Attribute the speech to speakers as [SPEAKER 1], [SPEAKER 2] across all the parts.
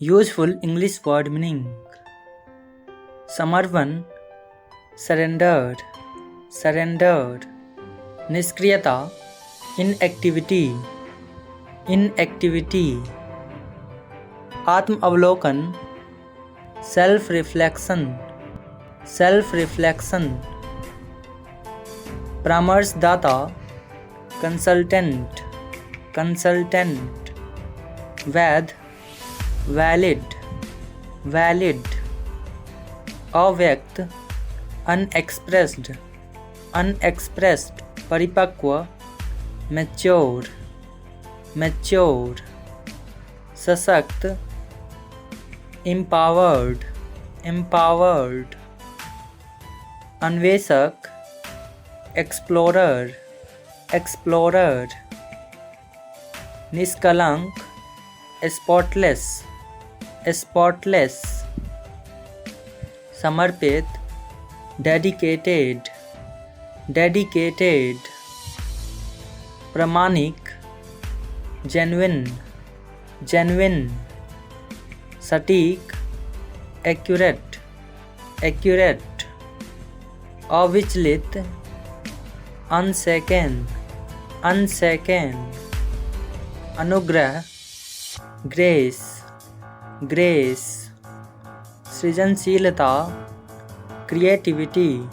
[SPEAKER 1] Useful English word meaning. समर्पण, surrendered, surrendered. निष्क्रियता, inactivity, inactivity. आत्म अवलोकन, self reflection, self reflection. परामर्शदाता, consultant, consultant. वैध, valid, valid. अव्यक्त, unexpressed, unexpressed. परिपक्व, mature, mature. सशक्त, empowered, empowered. अन्वेषक, explorer, explorer. निष्कलंक, spotless, spotless. समर्पित, dedicated, dedicated. प्रामाणिक, genuine, genuine. सटीक, accurate, accurate. अविचलित, unshaken, unshaken. अनुग्रह, ग्रेस, ग्रेस. सृजनशीलता, क्रिएटिविटी,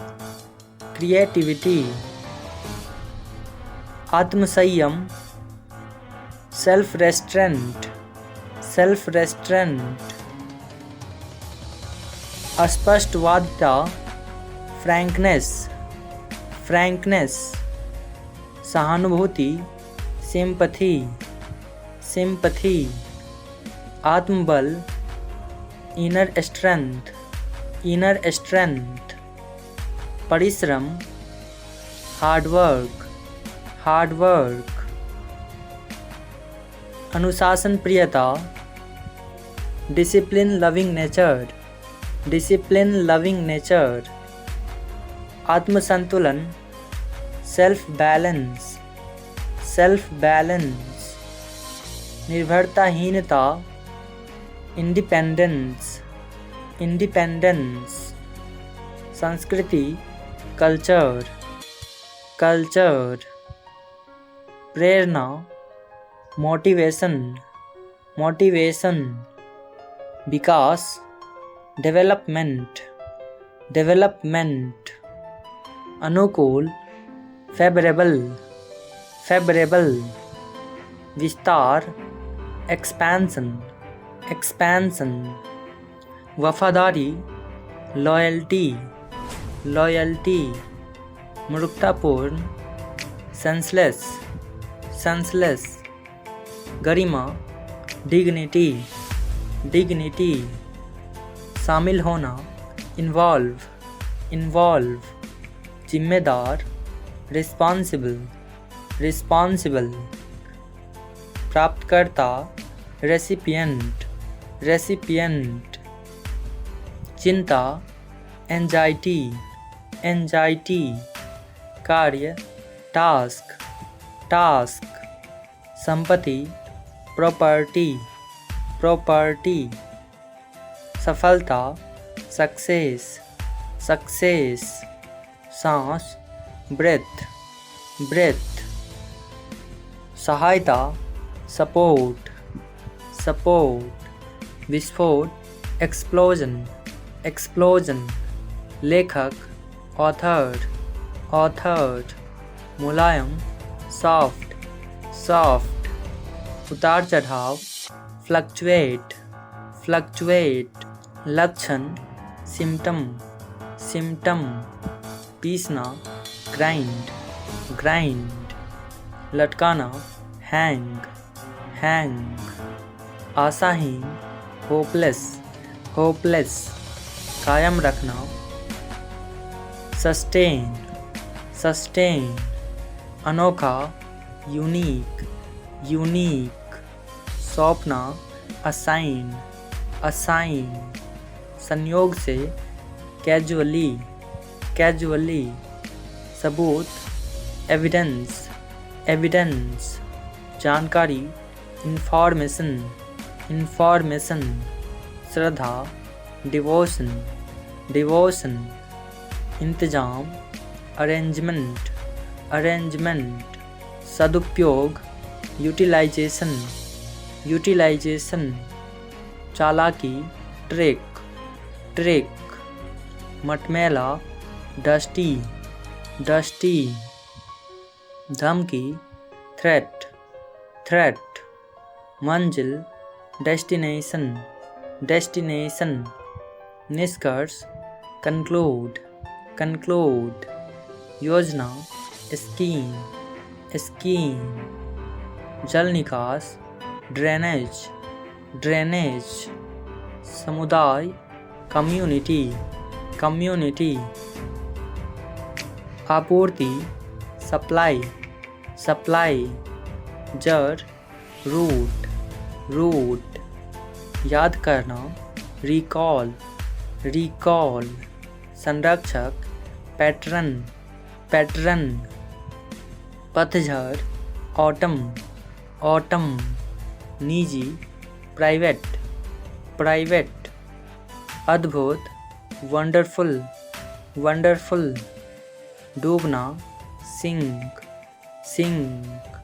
[SPEAKER 1] क्रिएटिविटी. आत्मसंयम, सेल्फ रेस्ट्रेंट, सेल्फ रेस्ट्रेंट. अस्पष्टवादिता, फ्रैंकनेस, फ्रैंकनेस. सहानुभूति, सिंपथी, सिंपथी. आत्मबल, इनर स्ट्रेंथ, इनर स्ट्रेंथ. परिश्रम, हार्डवर्क, हार्डवर्क. अनुशासन प्रियता, discipline loving nature, discipline loving nature. आत्मसंतुलन, सेल्फ बैलेंस, सेल्फ बैलेंस. निर्भरताहीनता, इंडिपेंडेंस, इंडिपेंडेंस. संस्कृति, कल्चर, कल्चर. प्रेरणा, मोटिवेशन, मोटिवेशन. विकास, डेवलपमेंट, डेवलपमेंट. अनुकूल, फेवरेबल, फेवरेबल. विस्तार, एक्सपेंशन, एक्सपेंशन. वफादारी, लॉयल्टी, लॉयल्टी. मूर्खतापूर्ण, सेंसलेस, सेंसलेस. गरिमा, डिग्निटी, डिग्निटी. शामिल होना, इन्वॉल्व, इन्वॉल्व. जिम्मेदार, रिस्पॉन्सिबल, रिस्पॉन्सिबल. प्राप्तकर्ता, रेसिपिएंट, रेसिपिएंट. चिंता, एंजाइटी, एंजाइटी. कार्य, टास्क, टास्क. संपत्ति, प्रॉपर्टी, प्रॉपर्टी. सफलता, सक्सेस, सक्सेस. सांस, ब्रेथ, ब्रेथ. सहायता, सपोर्ट, सपोर्ट. विस्फोट, एक्सप्लोजन, एक्सप्लोजन. लेखक, ऑथर, ऑथर. मुलायम, सॉफ्ट, सॉफ्ट. उतार चढ़ाव, फ्लक्चुएट, फ्लक्चुएट. लक्षण, सिम्टम, सिम्टम. पीसना, ग्राइंड, ग्राइंड. लटकाना, हैंग, हैंग. आशाहीन, होपलेस, होपलेस. कायम रखना, सस्टेन, सस्टेन. अनोखा, यूनिक, यूनिक. सौंपना, असाइन, असाइन. संयोग से, कैजुअली, कैजुअली. सबूत, एविडेंस, एविडेंस. जानकारी, इंफॉर्मेशन, इंफॉर्मेशन, श्रद्धा, डिवोशन, डिवोशन, इंतजाम, अरेंजमेंट, अरेंजमेंट, सदुपयोग, यूटिलाइजेशन, यूटिलाइजेशन, चालाकी, ट्रेक, ट्रेक, मटमैला, डस्टी, डस्टी, धमकी, थ्रेट, थ्रेट, मंजिल, डेस्टिनेशन, डेस्टिनेशन, निष्कर्ष, कंक्लूड, कंक्लूड, योजना, स्कीम, स्कीम, जल निकास, ड्रेनेज, ड्रेनेज, समुदाय, कम्युनिटी, कम्युनिटी, आपूर्ति, सप्लाई, सप्लाई, जड़, रूट, रूट, याद करना, रिकॉल, रिकॉल, संरक्षक, पैटर्न, पैटर्न, पतझड़, ऑटम, ऑटम, निजी, प्राइवेट, प्राइवेट, अद्भुत, वंडरफुल, वंडरफुल, डूबना, सिंक, सिंक,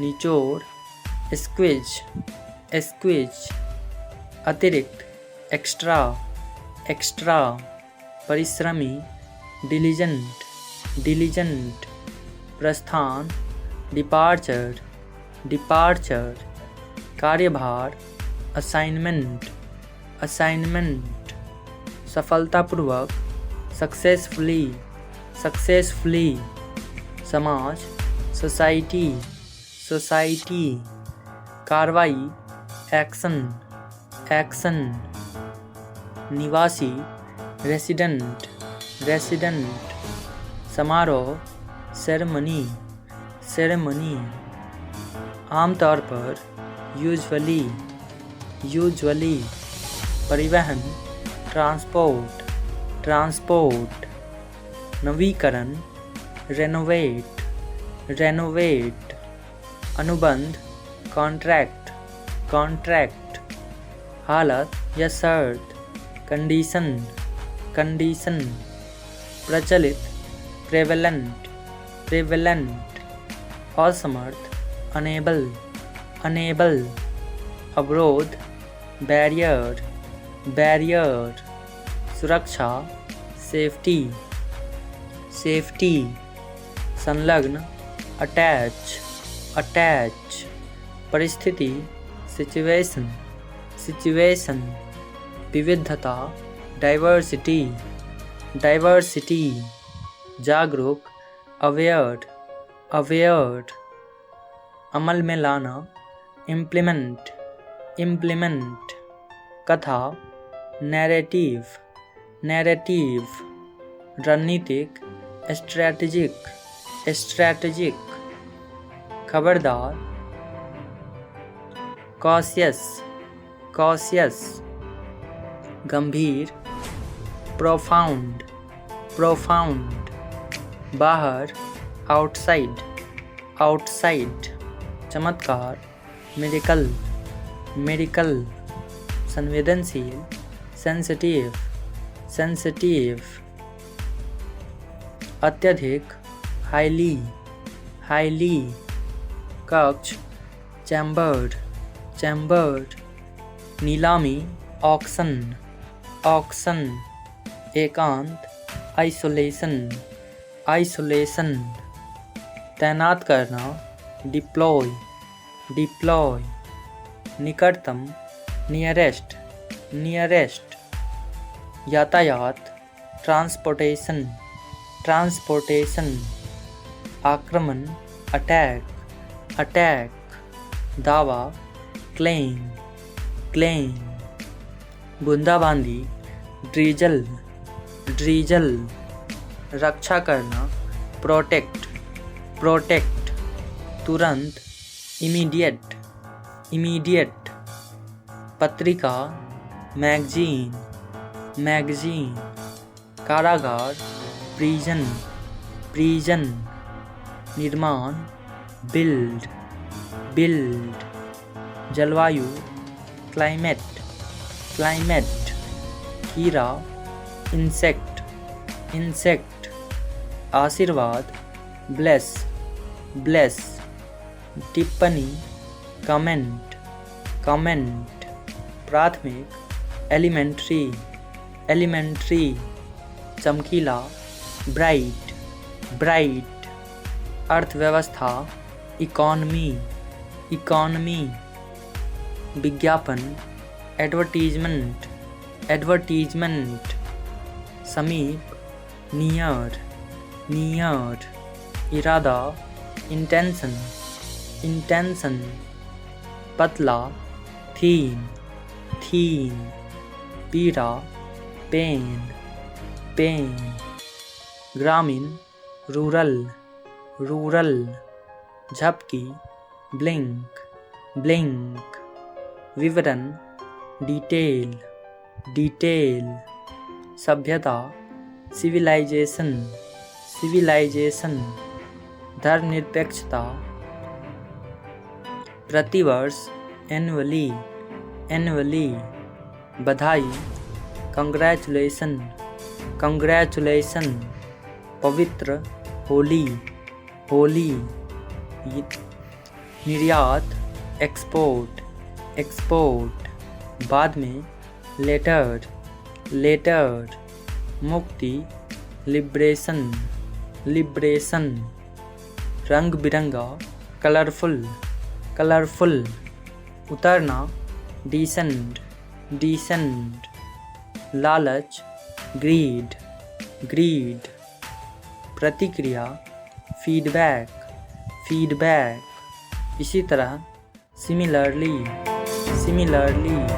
[SPEAKER 1] निचोड़, स्क्विज, स्क्विज, अतिरिक्त, एक्स्ट्रा, एक्स्ट्रा, परिश्रमी, डिलीजेंट, डिलीजेंट, प्रस्थान, डिपार्चर, डिपार्चर, कार्यभार, असाइनमेंट, असाइनमेंट, सफलतापूर्वक, सक्सेसफुली, सक्सेसफुली, समाज, सोसाइटी, सोसाइटी, कार्रवाई, एक्शन, एक्शन, निवासी, रेसिडेंट, रेसिडेंट, समारोह, सेरेमनी, सेरेमनी, आमतौर पर, यूजुअली, यूजुअली, परिवहन, ट्रांसपोर्ट, ट्रांसपोर्ट, नवीकरण, रेनोवेट, रेनोवेट, अनुबंध, कॉन्ट्रैक्ट, कॉन्ट्रैक्ट, हालत या शर्त, कंडीशन, कंडीशन, प्रचलित, प्रेवेलेंट, प्रेवेलेंट, असमर्थ, अनेबल, अनेबल, अवरोध, बैरियर, बैरियर, सुरक्षा, सेफ्टी, सेफ्टी, संलग्न, अटैच, अटैच, परिस्थिति, सिचुएशन, सिचुएशन, विविधता, डाइवर्सिटी, डाइवर्सिटी, जागरूक, अवेयर, अवेयर, अमल में लाना, इम्प्लीमेंट, इम्प्लीमेंट, कथा, नैरेटिव, नैरेटिव, रणनीतिक, स्ट्रैटेजिक, स्ट्रैटेजिक, खबरदार, कॉशियस, कॉशियस, गंभीर, प्रोफाउंड, प्रोफाउंड, बाहर, आउटसाइड, आउटसाइड, चमत्कार, मेडिकल, मेडिकल, संवेदनशील, सेंसिटिव, सेंसिटिव, अत्यधिक, हाईली, हाईली, कक्ष, चैम्बर्ड, चैम्बर्ड, नीलामी, ऑक्शन, ऑक्शन, एकांत, आइसोलेशन, आइसोलेशन, तैनात करना, डिप्लॉय, डिप्लॉय, निकटतम, नियरेस्ट, नियरेस्ट, यातायात, ट्रांसपोर्टेशन, ट्रांसपोर्टेशन, आक्रमण, अटैक, अटैक, दावा, क्लेम, क्लेम, बूंदाबांदी, ड्रीजल, ड्रीजल, रक्षा करना, प्रोटेक्ट, प्रोटेक्ट, तुरंत, इमीडिएट, इमीडिएट, पत्रिका, मैगजीन, मैगजीन, कारागार, प्रिजन, प्रिजन, निर्माण, बिल्ड, बिल्ड, जलवायु, क्लाइमेट, क्लाइमेट। कीड़ा, इंसेक्ट, इंसेक्ट। आशीर्वाद, ब्लेस, ब्लेस। टिप्पणी, कमेंट, कमेंट। प्राथमिक, एलिमेंट्री, एलिमेंट्री। चमकीला, ब्राइट, ब्राइट। अर्थव्यवस्था, इकॉनमी, इकॉनमी। विज्ञापन, एडवर्टीजमेंट, एडवर्टीजमेंट। समीप, नियर, नियर। इरादा, इंटेंशन, इंटेंशन। पतला, थीन, थीन। पीड़ा, पेन, पेन। ग्रामीण, रूरल, रूरल। झपकी, ब्लिंक, ब्लिंक। विवरण, डिटेल, डिटेल। सभ्यता, सिविलाइजेशन, सिविलाइजेशन। धर्मनिरपेक्षता, प्रतिवर्ष, एनुअली, एनुअली। बधाई, कंग्रेचुलेशन, कंग्रेचुलेशन। पवित्र, होली, होली। निर्यात, एक्सपोर्ट, एक्सपोर्ट। बाद में, लेटर, लेटर। मुक्ति, लिब्रेशन, लिब्रेशन। रंग बिरंगा, कलरफुल, कलरफुल। उतरना, डिसेंड, डिसेंड। लालच, ग्रीड, ग्रीड। प्रतिक्रिया, फीडबैक, फीडबैक। इसी तरह, सिमिलरली, सिमिलरली।